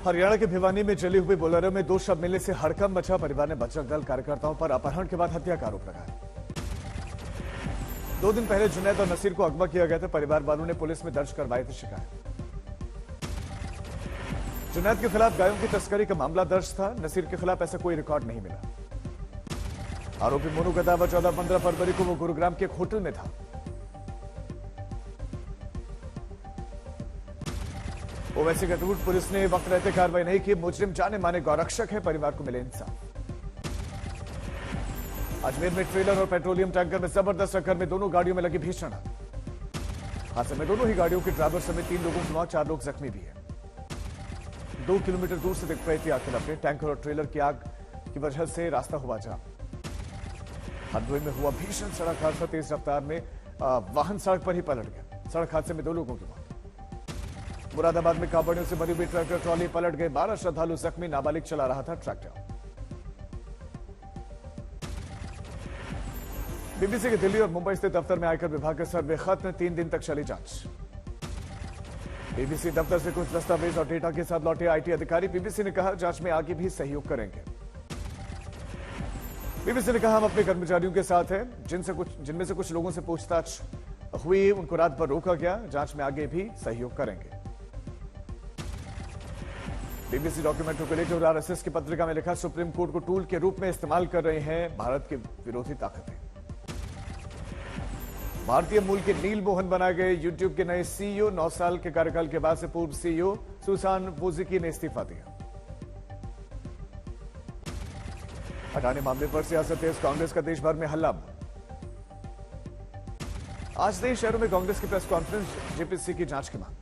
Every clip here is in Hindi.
हरियाणा के भिवानी में जली हुई बोलेरो में 2 शव मिलने से हड़कंप मचा। परिवार ने बजरंग दल कार्यकर्ताओं पर अपहरण के बाद हत्या का आरोप लगाया। 2 दिन पहले जुनैद और नसीर को अगवा किया गया था। परिवार वालों ने पुलिस में दर्ज करवाई थी शिकायत। जुनैद के खिलाफ गायों की तस्करी का मामला दर्ज था। नसीर के खिलाफ ऐसा कोई रिकॉर्ड नहीं मिला। आरोपी मोनू का दावा 14-15 फरवरी को वो गुरुग्राम के एक होटल में था। ओवैसी का ट्वीट, पुलिस ने वक्त रहते कार्रवाई नहीं की। मुजरिम जाने माने गौरक्षक है, परिवार को मिले इंसाफ। अजमेर में ट्रेलर और पेट्रोलियम टैंकर में जबरदस्त टक्कर में दोनों गाड़ियों में लगी भीषण आग। हादसे में दोनों ही गाड़ियों के ड्राइवर समेत 3 लोगों की मौत, 4 लोग जख्मी भी हैं। 2 किलोमीटर दूर से दिख रही थी आग के लपटें। टैंकर और ट्रेलर की आग की वजह से रास्ता हुआ जाम। हरदोई में हुआ भीषण सड़क हादसा। तेज रफ्तार में वाहन सड़क पर ही पलट गया। सड़क हादसे में 2 लोगों की मौत। मुरादाबाद में कांवड़ियों से भरी हुई ट्रैक्टर ट्रॉली पलट गए। 12 श्रद्धालु जख्मी, नाबालिग चला रहा था ट्रैक्टर। बीबीसी के दिल्ली और मुंबई स्थित दफ्तर में आयकर विभाग का सर्वे खत्म। 3 दिन तक चली जांच। बीबीसी दफ्तर से कुछ दस्तावेज और डेटा के साथ लौटे आईटी अधिकारी। बीबीसी ने कहा जांच में आगे भी सहयोग करेंगे। बीबीसी ने कहा हम अपने कर्मचारियों के साथ हैं। जिनमें से कुछ लोगों से पूछताछ हुई, उनको रात भर रोका गया। जांच में आगे भी सहयोग करेंगे। बीबीसी डॉक्यूमेंट्री को लेकर आरएसएस की पत्रिका में लिखा, सुप्रीम कोर्ट को टूल के रूप में इस्तेमाल कर रहे हैं भारत के विरोधी ताकतें। भारतीय मूल के नील मोहन बनाए गए यूट्यूब के नए सीईओ। 9 साल के कार्यकाल के बाद से पूर्व सीईओ सुसान वोजिकी ने इस्तीफा दिया। अडानी मामले पर सियासत तेज, कांग्रेस का देश भर में हल्ला। आज 23 शहरों में कांग्रेस की प्रेस कॉन्फ्रेंस, जेपीसी की जांच की मांग।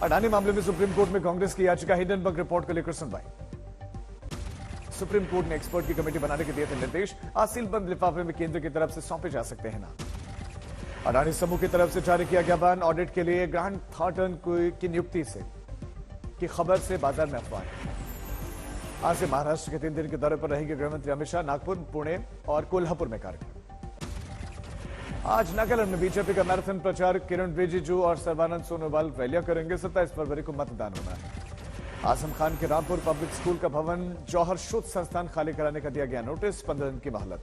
अडानी मामले में सुप्रीम कोर्ट में कांग्रेस की याचिका, हिंडनबर्ग रिपोर्ट को लेकर सुनवाई। सुप्रीम कोर्ट ने एक्सपर्ट की कमेटी बनाने के दिए थे निर्देश। आज सीलबंद लिफाफे में केंद्र की तरफ से सौंपे जा सकते हैं नाम। अडानी समूह की तरफ से जारी किया गया बयान, ऑडिट के लिए ग्रांट थॉर्टन की नियुक्ति से की खबर से बाजार में अफवाह। आज से महाराष्ट्र के 3 दिन के दौरे पर रहेंगे गृहमंत्री अमित शाह। नागपुर, पुणे और कोल्हापुर में कार्यक्रम। आज नागालैंड में बीजेपी का मैराथन प्रचार, किरण रिजिजू और सर्बानंद सोनोवाल रैलियां करेंगे। 27 फरवरी को मतदान होना है। आजम खान के रामपुर पब्लिक स्कूल का भवन जौहर शोध संस्थान खाली कराने का दिया गया नोटिस, 15 दिन की मोहलत।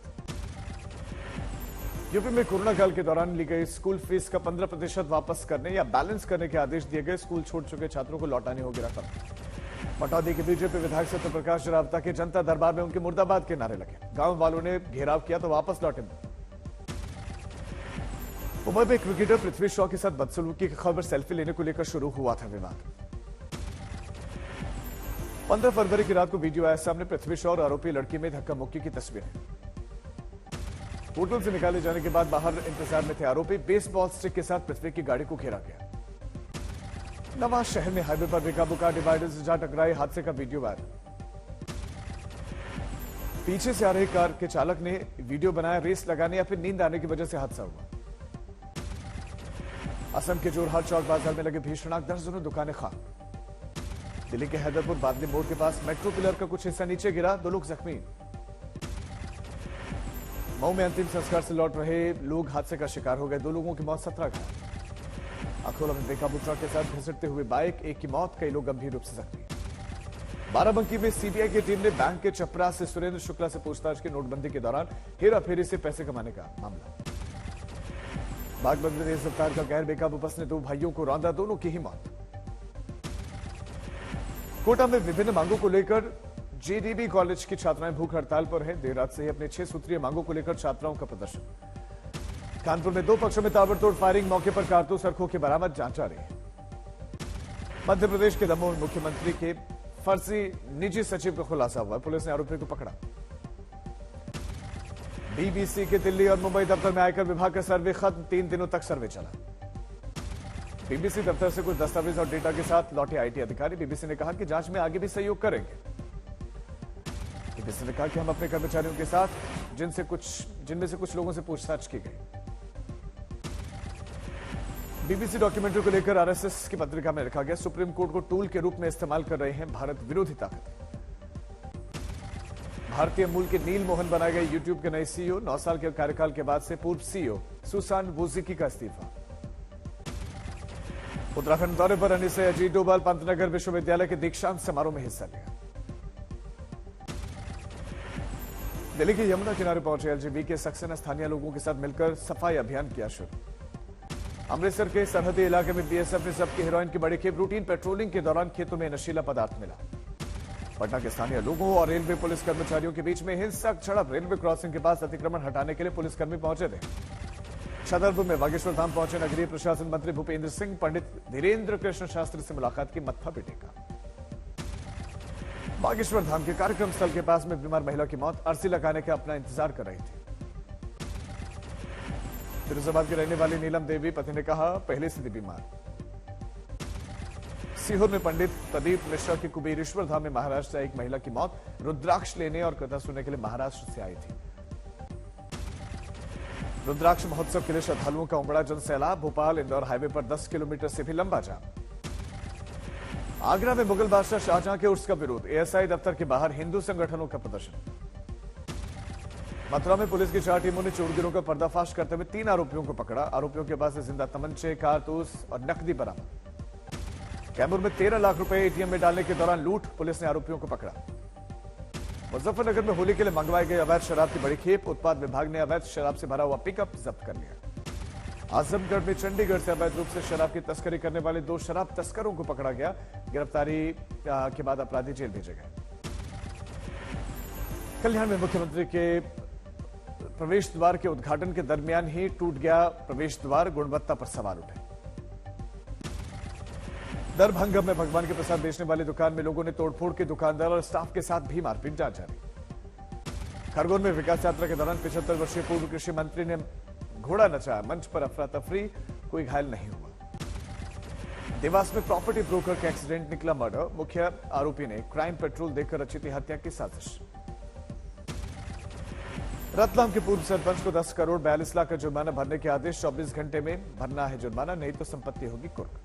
यूपी में कोरोना काल के दौरान ली गई स्कूल फीस का 15% वापस करने या बैलेंस करने के आदेश दिए गए। स्कूल छोड़ चुके छात्रों को लौटानी होगी रकम। पटौदी के बीजेपी विधायक सत्यप्रकाश रावता के जनता दरबार में उनके मुर्दाबाद के नारे लगे। गांव वालों ने घेराव किया तो वापस लौटे। मुंबई में क्रिकेटर पृथ्वी शॉ के साथ बदसलूकी की खबर, सेल्फी लेने को लेकर शुरू हुआ था विवाद। 15 फरवरी की रात को वीडियो आया सामने, पृथ्वी शॉ और आरोपी लड़की में धक्का मुक्की की तस्वीरें। होटल से निकाले जाने के बाद बाहर इंतजार में थे आरोपी। बेसबॉल स्टिक के साथ पृथ्वी की गाड़ी को घेरा गया। नवाज शहर में हाईवे पर बेकाबू कार डिवाइडर से जा टकराई, हादसे का वीडियो वायरल। पीछे से आ रही कार के चालक ने वीडियो बनाया। रेस लगाने या फिर नींद आने की वजह से हादसा हुआ। असम के जोरहाट चौक बाजार में लगे भीषण आग, दर्जनों दुकानें खाक। दिल्ली के हैदरपुर बादली मोड़ के पास मेट्रो पिलर का कुछ हिस्सा नीचे गिरा, 2 लोग जख्मी। मऊ में अंतिम संस्कार से लौट रहे लोग हादसे का शिकार हो गए, 2 लोगों की मौत, 17 घायल। अकोला में बेकाबू ट्रक के साथ घिसटते हुए बाइक, 1 की मौत, कई लोग गंभीर रूप से जख्मी। बाराबंकी में सीबीआई की टीम ने बैंक के चपरास से सुरेंद्र शुक्ला से पूछताछ की। नोटबंदी के दौरान हेराफेरी से पैसे कमाने का मामला। बागपत में तेज रफ्तार का कहर, बेकाबू बस ने 2 भाइयों को रौंदा, दोनों की ही मौत। कोटा में विभिन्न मांगों को लेकर जेडीबी कॉलेज की छात्राएं भूख हड़ताल पर हैं। देर रात से ही अपने 6 सूत्रीय मांगों को लेकर छात्राओं का प्रदर्शन। कानपुर में 2 पक्षों में ताबड़तोड़ फायरिंग, मौके पर कारतूस और खोखे बरामद, जांच जारी है। मध्य प्रदेश के दमोह मुख्यमंत्री के फर्जी निजी सचिव का खुलासा हुआ, पुलिस ने आरोपी को पकड़ा। बीबीसी के दिल्ली और मुंबई दफ्तर में आयकर विभाग का सर्वे खत्म, 3 दिनों तक सर्वे चला। बीबीसी दफ्तर से कुछ दस्तावेज और डेटा के साथ लौटे आईटी अधिकारी। बीबीसी ने कहा कि जांच में आगे भी सहयोग करेंगे। बीबीसी ने कहा कि हम अपने कर्मचारियों के साथ, जिनमें से कुछ लोगों से पूछताछ की गई। बीबीसी डॉक्यूमेंट्री को लेकर आरएसएस की पत्रिका में लिखा गया, सुप्रीम कोर्ट को टूल के रूप में इस्तेमाल कर रहे हैं भारत विरोधी ताकतें। भारतीय मूल के नील मोहन बनाए गए यूट्यूब के नए सीईओ। 9 साल के कार्यकाल के बाद से पूर्व सीईओ सुसान वोजिकी का इस्तीफा। उत्तराखंड दौरे पर आने से अजीत डोभाल पंतनगर विश्वविद्यालय के दीक्षांत समारोह में हिस्सा लिया। दिल्ली के यमुना किनारे पहुंचे एलजीबी के सक्सेना स्थानीय लोगों के साथ मिलकर सफाई अभियान किया शुरू। अमृतसर के सरहदी इलाके में बीएसएफ ने जब्त की हेरोइन की बड़ी खेप। रूटीन पेट्रोलिंग के दौरान खेतों में नशीला पदार्थ मिला। पटना के स्थानीय लोगों और रेलवे पुलिस कर्मचारियों के बीच में हिंसक झड़प। रेलवे क्रॉसिंग के पास अतिक्रमण हटाने के लिए पुलिसकर्मी पहुंचे थे। छतरपुर में बागेश्वर धाम पहुंचे नगरीय प्रशासन मंत्री भूपेंद्र सिंह। पंडित धीरेन्द्र कृष्ण शास्त्री से मुलाकात की, मत्था भी टेका। बागेश्वर धाम के कार्यक्रम स्थल के पास में बीमार महिला की मौत। अर्जी लगाने का अपना इंतजार कर रही थी। फिरोजाबाद की रहने वाली नीलम देवी, पति ने कहा पहले से थी बीमार। सीहोर में पंडित प्रदीप मिश्रा के कुबेरेश्वर धाम में महाराष्ट्र से एक महिला की मौत। रुद्राक्ष लेने और कथा सुनने के लिए महाराष्ट्र से आई थी। रुद्राक्ष महोत्सव के लिए श्रद्धालुओं का उमड़ा जनसैलाब। भोपाल इंदौर हाईवे पर 10 किलोमीटर से भी लंबा जाम। आगरा में मुगल बादशाह शाहजहां के उर्स का विरोध। एएसआई दफ्तर के बाहर हिंदू संगठनों का प्रदर्शन। मथुरा में पुलिस की 4 टीमों ने चोरगिरों का पर्दाफाश करते हुए 3 आरोपियों को पकड़ा। आरोपियों के पास से जिंदा तमंचे, कारतूस और नकदी बरामद। कैमूर में 13 लाख रुपए एटीएम में डालने के दौरान लूट। पुलिस ने आरोपियों को पकड़ा। मुजफ्फरनगर में होली के लिए मंगवाई गई अवैध शराब की बड़ी खेप। उत्पाद विभाग ने अवैध शराब से भरा हुआ पिकअप जब्त कर लिया। आजमगढ़ में चंडीगढ़ से अवैध रूप से शराब की तस्करी करने वाले 2 शराब तस्करों को पकड़ा गया। गिरफ्तारी के बाद अपराधी जेल भेजे गए। कल्याण में मुख्यमंत्री के प्रवेश द्वार के उद्घाटन के दरमियान ही टूट गया प्रवेश द्वार। गुणवत्ता पर सवाल उठे। दरभंगा में भगवान के प्रसाद बेचने वाली दुकान में लोगों ने तोड़फोड़ की। दुकानदार और स्टाफ के साथ भी मारपीट जारी। खरगोन में विकास यात्रा के दौरान 75 वर्षीय पूर्व कृषि मंत्री ने घोड़ा नचाया। मंच पर अफरा तफरी, कोई घायल नहीं हुआ। देवास में प्रॉपर्टी ब्रोकर का एक्सीडेंट, निकला मर्डर। मुख्य आरोपी ने क्राइम पेट्रोल देकर रची थी हत्या की साजिश। रतलाम के पूर्व सरपंच को 10 करोड़ 42 लाख का जुर्माना भरने के आदेश। 24 घंटे में भरना है जुर्माना, नहीं तो संपत्ति होगी कुर्क।